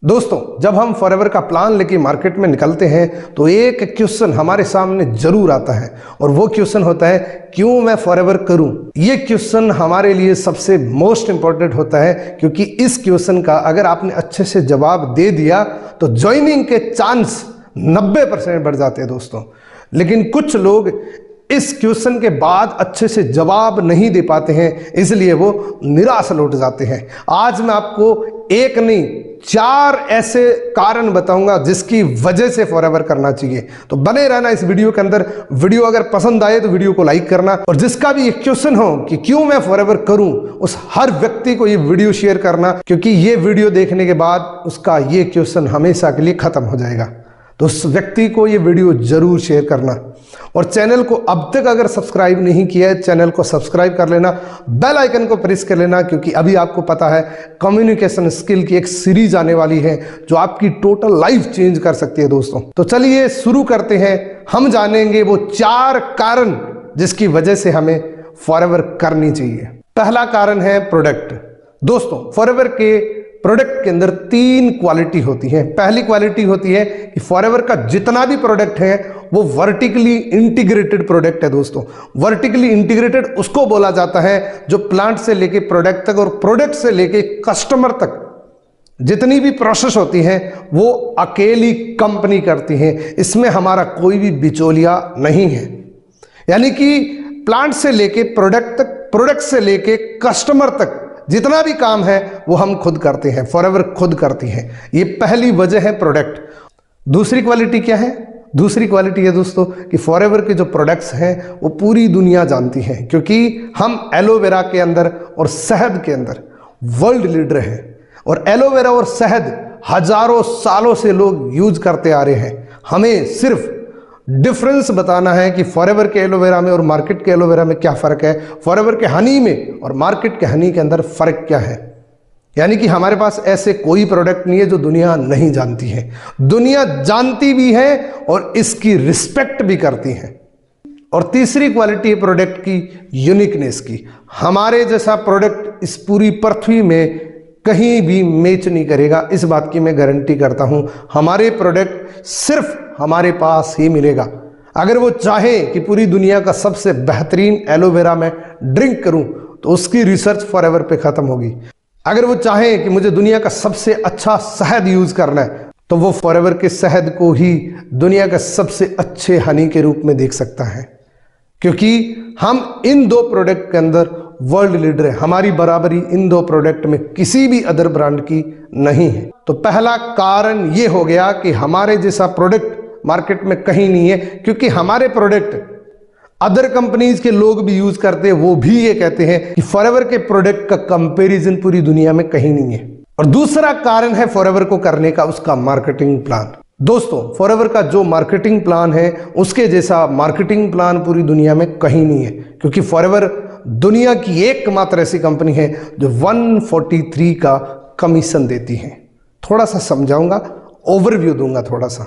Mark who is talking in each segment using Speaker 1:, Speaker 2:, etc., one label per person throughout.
Speaker 1: दोस्तों, जब हम फॉरएवर का प्लान लेके मार्केट में निकलते हैं तो एक क्वेश्चन हमारे सामने जरूर आता है और वो क्वेश्चन होता है क्यों मैं फॉरएवर करूं। ये क्वेश्चन हमारे लिए सबसे मोस्ट इंपॉर्टेंट होता है क्योंकि इस क्वेश्चन का अगर आपने अच्छे से जवाब दे दिया तो ज्वाइनिंग के चांस 90% बढ़ जाते हैं दोस्तों। लेकिन कुछ लोग इस क्वेश्चन के बाद अच्छे से जवाब नहीं दे पाते हैं, इसलिए वो निराश लौट जाते हैं। आज मैं आपको एक नहीं 4 ऐसे कारण बताऊंगा जिसकी वजह से फॉरएवर करना चाहिए। तो बने रहना इस वीडियो के अंदर। वीडियो अगर पसंद आए तो वीडियो को लाइक करना और जिसका भी एक क्वेश्चन हो कि क्यों मैं फॉरएवर करूं, उस हर व्यक्ति को ये वीडियो शेयर करना, क्योंकि ये वीडियो देखने के बाद उसका ये क्वेश्चन हमेशा के लिए खत्म हो जाएगा। तो उस व्यक्ति को ये वीडियो जरूर शेयर करना और चैनल को अब तक अगर सब्सक्राइब नहीं किया है चैनल को सब्सक्राइब कर लेना, बेल आइकन को प्रेस कर लेना, क्योंकि अभी आपको पता है कम्युनिकेशन स्किल की एक सीरीज आने वाली है जो आपकी टोटल लाइफ चेंज कर सकती है दोस्तों। तो चलिए शुरू करते हैं। हम जानेंगे वो 4 कारण जिसकी वजह से हमें फॉरएवर करनी चाहिए। पहला कारण है प्रोडक्ट। दोस्तों, फॉरएवर के प्रोडक्ट के अंदर 3 क्वालिटी होती है। पहली क्वालिटी होती है कि फॉरएवर का जितना भी प्रोडक्ट है वो वर्टिकली इंटीग्रेटेड प्रोडक्ट है दोस्तों। वर्टिकली इंटीग्रेटेड उसको बोला जाता है जो प्लांट से लेके प्रोडक्ट तक और प्रोडक्ट से लेके कस्टमर तक जितनी भी प्रोसेस होती है वो अकेली कंपनी करती है। इसमें हमारा कोई भी बिचौलिया नहीं है। यानी कि प्लांट से लेके प्रोडक्ट तक, प्रोडक्ट से लेके कस्टमर तक जितना भी काम है वो हम खुद करते हैं, फॉरएवर खुद करती है। ये पहली वजह है प्रोडक्ट। दूसरी क्वालिटी क्या है? दूसरी क्वालिटी है दोस्तों कि फॉरएवर के जो प्रोडक्ट्स हैं वो पूरी दुनिया जानती है, क्योंकि हम एलोवेरा के अंदर और शहद के अंदर वर्ल्ड लीडर हैं और एलोवेरा और शहद हजारों सालों से लोग यूज करते आ रहे हैं। हमें सिर्फ डिफरेंस बताना है कि फॉरएवर के एलोवेरा में और मार्केट के एलोवेरा में क्या फ़र्क है, फॉरएवर के हनी में और मार्केट के हनी के अंदर फ़र्क क्या है। यानी कि हमारे पास ऐसे कोई प्रोडक्ट नहीं है जो दुनिया नहीं जानती है। दुनिया जानती भी है और इसकी रिस्पेक्ट भी करती है। और तीसरी क्वालिटी है प्रोडक्ट की यूनिकनेस की। हमारे जैसा प्रोडक्ट इस पूरी पृथ्वी में कहीं भी मैच नहीं करेगा, इस बात की मैं गारंटी करता हूं। हमारे प्रोडक्ट सिर्फ हमारे पास ही मिलेगा। अगर वो चाहे कि पूरी दुनिया का सबसे बेहतरीन एलोवेरा मैं ड्रिंक करूं तो उसकी रिसर्च फॉरएवर पे खत्म होगी। अगर वो चाहे कि मुझे दुनिया का सबसे अच्छा शहद यूज करना है तो वो फॉरएवर के शहद को ही दुनिया का सबसे अच्छे हनी के रूप में देख सकता है, क्योंकि हम इन 2 प्रोडक्ट के अंदर वर्ल्ड लीडर है। हमारी बराबरी इन 2 प्रोडक्ट में किसी भी अदर ब्रांड की नहीं है। तो पहला कारण ये हो गया कि हमारे जैसा प्रोडक्ट मार्केट में कहीं नहीं है, क्योंकि हमारे प्रोडक्ट अदर कंपनीज के लोग भी यूज करते हैं, वो भी ये कहते हैं कि फॉरएवर के प्रोडक्ट का कंपैरिजन पूरी दुनिया में कहीं नहीं है। और दूसरा कारण है फॉरएवर को करने का उसका मार्केटिंग प्लान। दोस्तों, फॉरएवर का जो मार्केटिंग प्लान है उसके जैसा मार्केटिंग प्लान पूरी दुनिया में कहीं नहीं है, क्योंकि फॉरएवर दुनिया की एकमात्र ऐसी कंपनी है जो 143 का कमीशन देती है। थोड़ा सा समझाऊंगा, ओवरव्यू दूंगा थोड़ा सा।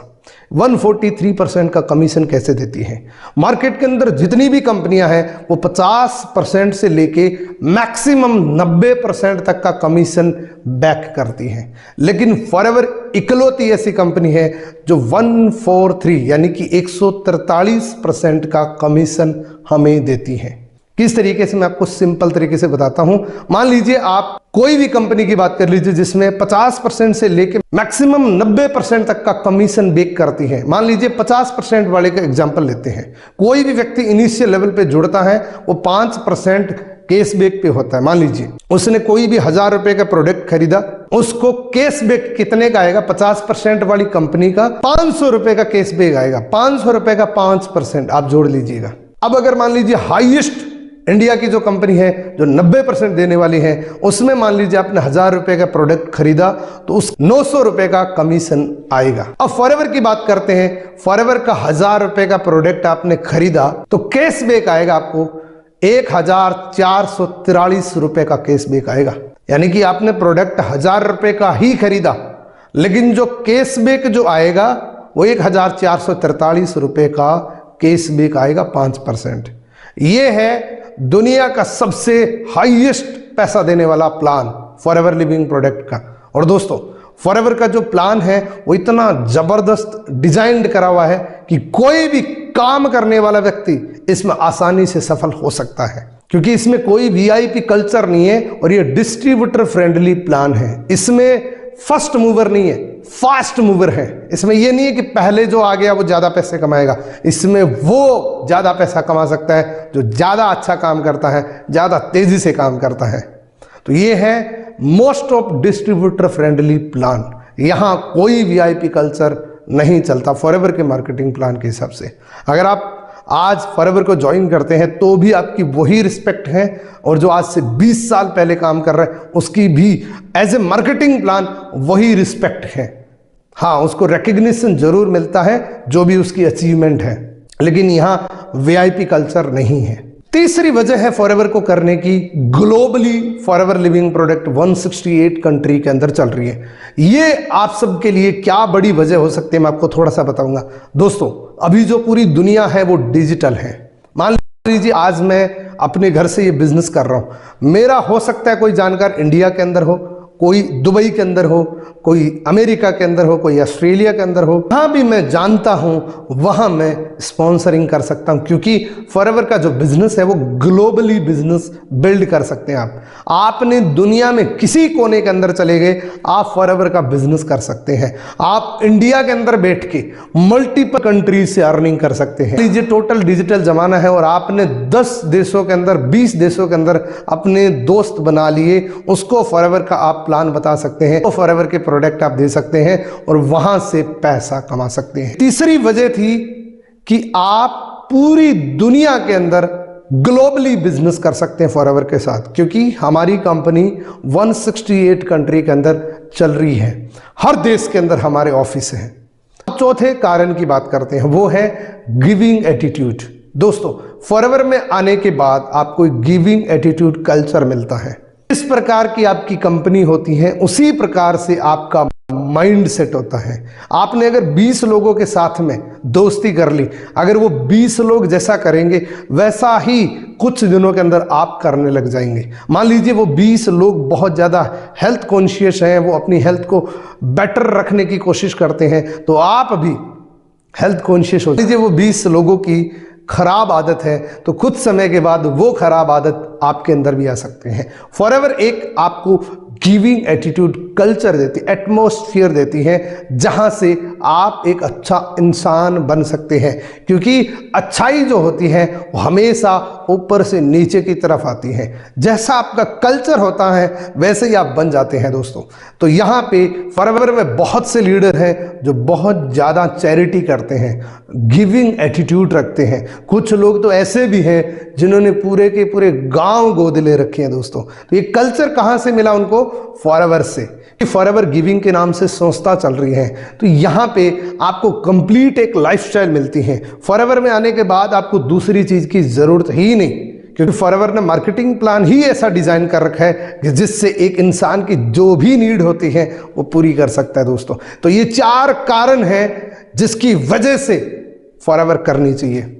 Speaker 1: 143% का कमीशन कैसे देती है? मार्केट के अंदर जितनी भी कंपनियां हैं वो 50% से लेके मैक्सिमम 90% तक का कमीशन बैक करती हैं, लेकिन फॉरएवर इकलौती ऐसी कंपनी है जो 143 यानी कि 143% का कमीशन हमें देती है। किस तरीके से, मैं आपको सिंपल तरीके से बताता हूं। मान लीजिए आप कोई भी कंपनी की बात कर लीजिए जिसमें 50% से लेके मैक्सिमम 90% तक का कमीशन बेक करती है। मान लीजिए 50% वाले का एग्जांपल लेते हैं। कोई भी व्यक्ति इनिशियल लेवल पे जुड़ता है वो 5% कैशबैक पे होता है। मान लीजिए उसने कोई भी 1000 रुपए का प्रोडक्ट खरीदा, उसको कैशबैक कितने का आएगा? 50% वाली कंपनी का 500 रुपए का कैशबैक आएगा। 500 रुपए का 5% आप जोड़ लीजिएगा। अब अगर मान लीजिए हाईएस्ट इंडिया की जो कंपनी है जो 90% देने वाली है, उसमें मान लीजिए आपने 1000 रुपए का प्रोडक्ट खरीदा तो उस 900 रुपए का कमीशन आएगा। अब फॉरएवर की बात करते हैं। फॉरएवर का 1000 रुपए का प्रोडक्ट आपने खरीदा तो कैशबैक आएगा आपको 1443 रुपए का कैशबैक आएगा। यानी कि आपने प्रोडक्ट 1000 रुपए का ही खरीदा, लेकिन जो कैशबैक जो आएगा वो 1443 रुपए का कैशबैक आएगा 5%। ये है दुनिया का सबसे हाईएस्ट पैसा देने वाला प्लान फॉरएवर लिविंग प्रोडक्ट का। और दोस्तों, फॉरएवर का जो प्लान है वो इतना जबरदस्त डिजाइन करा हुआ है कि कोई भी काम करने वाला व्यक्ति इसमें आसानी से सफल हो सकता है, क्योंकि इसमें कोई वीआईपी कल्चर नहीं है और ये डिस्ट्रीब्यूटर फ्रेंडली प्लान है। इसमें फर्स्ट मूवर नहीं है, फास्ट मूवर है। इसमें यह नहीं है कि पहले जो आ गया वो ज्यादा पैसे कमाएगा, इसमें वो ज्यादा पैसा कमा सकता है जो ज्यादा अच्छा काम करता है, ज्यादा तेजी से काम करता है। तो ये है most of distributor friendly plan. यहां कोई वीआईपी कल्चर नहीं चलता फॉरएवर के मार्केटिंग प्लान के हिसाब से। अगर आप आज फॉरएवर को ज्वाइन करते हैं तो भी आपकी वही रिस्पेक्ट है, और जो आज से 20 साल पहले काम कर रहे हैं उसकी भी एज ए मार्केटिंग प्लान वही रिस्पेक्ट है। हाँ, उसको रिकग्निशन जरूर मिलता है जो भी उसकी अचीवमेंट है, लेकिन यहां वीआईपी कल्चर नहीं है। तीसरी वजह है फॉरएवर को करने की, globally forever living product 168 country के अंदर चल रही है। ये आप सबके लिए क्या बड़ी वजह हो सकती है मैं आपको थोड़ा सा बताऊंगा। दोस्तों, अभी जो पूरी दुनिया है वो डिजिटल है। मान लीजिए आज मैं अपने घर से ये बिजनेस कर रहा हूं, मेरा हो सकता है कोई जानकार इंडिया के अंदर हो, कोई दुबई के अंदर हो, कोई अमेरिका के अंदर हो, कोई ऑस्ट्रेलिया के अंदर हो। जहां भी मैं जानता हूं वहां मैं स्पॉन्सरिंग कर सकता हूं, क्योंकि फॉरएवर का जो बिजनेस है वो ग्लोबली बिजनेस बिल्ड कर सकते हैं। आपने दुनिया में किसी कोने के अंदर चले गए, आप फॉरएवर का बिजनेस कर सकते हैं। आप इंडिया के अंदर बैठ के मल्टीपल कंट्रीज से अर्निंग कर सकते हैं। लीजिए टोटल डिजिटल जमाना है और आपने 10 देशों के अंदर, 20 देशों के अंदर अपने दोस्त बना लिए, उसको फॉरएवर का आप प्लान बता सकते हैं, तो फॉरएवर के प्रोडक्ट आप दे सकते हैं और वहां से पैसा कमा सकते हैं। तीसरी वजह थी कि आप पूरी दुनिया के अंदर ग्लोबली बिजनेस कर सकते हैं फॉरएवर के साथ, क्योंकि हमारी कंपनी 168 कंट्री के अंदर चल रही है। हर देश के अंदर हमारे ऑफिस हैं। चौथे कारण की बात करते हैं, वो है गिविंग एटीट्यूड। दोस्तों, फॉरएवर में आने के बाद आपको एक गिविंग एटीट्यूड कल्चर मिलता है। इस प्रकार की आपकी कंपनी होती है, उसी प्रकार से आपका माइंड सेट होता है। आपने अगर 20 लोगों के साथ में दोस्ती कर ली, अगर वो 20 लोग जैसा करेंगे वैसा ही कुछ दिनों के अंदर आप करने लग जाएंगे। मान लीजिए वो 20 लोग बहुत ज़्यादा हेल्थ कॉन्शियस हैं, वो अपनी हेल्थ को बेटर रखने की कोशिश करते हैं, तो आप भी हेल्थ कॉन्शियस हो लीजिए। वो 20 लोगों की खराब आदत है तो कुछ समय के बाद वो खराब आदत आपके अंदर भी आ सकते हैं। फॉरएवर एक आपको गिविंग एटीट्यूड कल्चर देती, एटमॉस्फेयर देती है, जहां से आप एक अच्छा इंसान बन सकते हैं, क्योंकि अच्छाई जो होती है वो हमेशा ऊपर से नीचे की तरफ आती है। जैसा आपका कल्चर होता है वैसे ही आप बन जाते हैं दोस्तों। तो यहाँ पे फॉरएवर में बहुत से लीडर हैं जो बहुत ज़्यादा चैरिटी करते हैं, गिविंग एटीट्यूड रखते हैं। कुछ लोग तो ऐसे भी हैं जिन्होंने पूरे के पूरे गांव गोद ले रखे हैं दोस्तों। तो ये कल्चर कहाँ से मिला उनको? फॉरएवर से। फॉरएवर गिविंग के नाम से संस्था चल रही है, तो यहाँ पे आपको कंप्लीट एक लाइफस्टाइल मिलती है। फॉरएवर में आने के बाद आपको दूसरी चीज की जरूरत ही नहीं, क्योंकि फॉरएवर ने मार्केटिंग प्लान ही ऐसा डिजाइन कर रखा है कि जिससे एक इंसान की जो भी नीड होती है वो पूरी कर सकता है दोस्तों। तो ये 4 कारण हैं जिसकी वजह से फॉरएवर करनी चाहिए।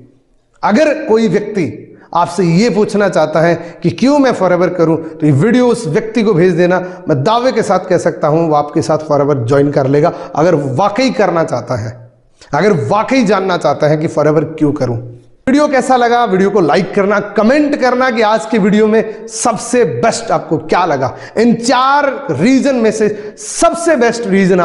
Speaker 1: अगर कोई व्यक्ति आपसे ये पूछना चाहता है कि क्यों मैं फॉरएवर करूं, तो ये वीडियो उस व्यक्ति को भेज देना। मैं दावे के साथ कह सकता हूं वो आपके साथ फॉरएवर ज्वाइन कर लेगा, अगर वाकई करना चाहता है, अगर वाकई जानना चाहता है कि फॉरएवर क्यों करूं। वीडियो कैसा लगा? वीडियो को लाइक करना, कमेंट करना कि आज के वीडियो में सबसे बेस्ट आपको क्या लगा। इन 4 रीजन में से सबसे बेस्ट रीजन